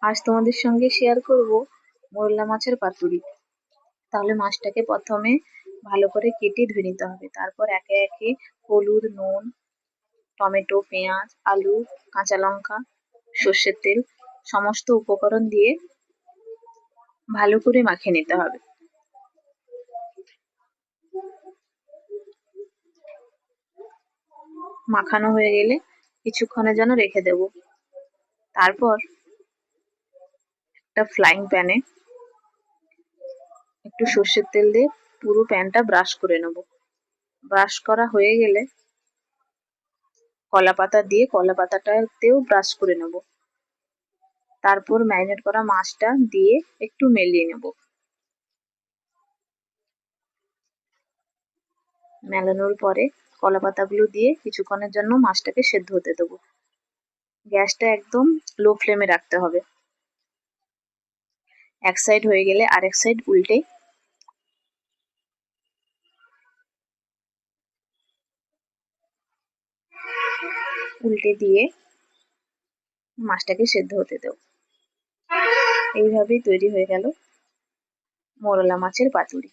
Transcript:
আজ তোমাদের সঙ্গে শেয়ার করব মোরলা মাছের পাতুরি। তাহলে মাছটাকে প্রথমে ভালো করে কেটে ধুয়ে নিতে হবে। তারপর একে একে হলুদ, নুন, টমেটো, পেঁয়াজ, আলু, কাঁচা লঙ্কা, সর্ষের তেল সমস্ত উপকরণ দিয়ে ভালো করে মাখিয়ে নিতে হবে। মাখানো হয়ে গেলে কিছুক্ষণের জন্য রেখে দেব। তারপর একটা ফ্রাইং প্যানে একটু সর্ষের তেল দিয়ে পুরো প্যানটা ব্রাশ করে নেব। ব্রাশ করা হয়ে গেলে কলা পাতা দিয়ে কলা পাতাটাতেও ব্রাশ করে নেব। তারপর ম্যারিনেট করা মাছটা দিয়ে একটু মেলিয়ে নেব। মেলানোর পরে কলা পাতাগুলো দিয়ে কিছুক্ষণের জন্য মাছটাকে সেদ্ধ হতে দেবো। গ্যাসটা একদম লো ফ্লেমে রাখতে হবে। এক সাইড হয়ে গেলে আরেক সাইড উল্টে দিয়ে মাছটাকে সেদ্ধ হতে দেব। এইভাবেই তৈরি হয়ে গেল মোরলা মাছের পাতুরি।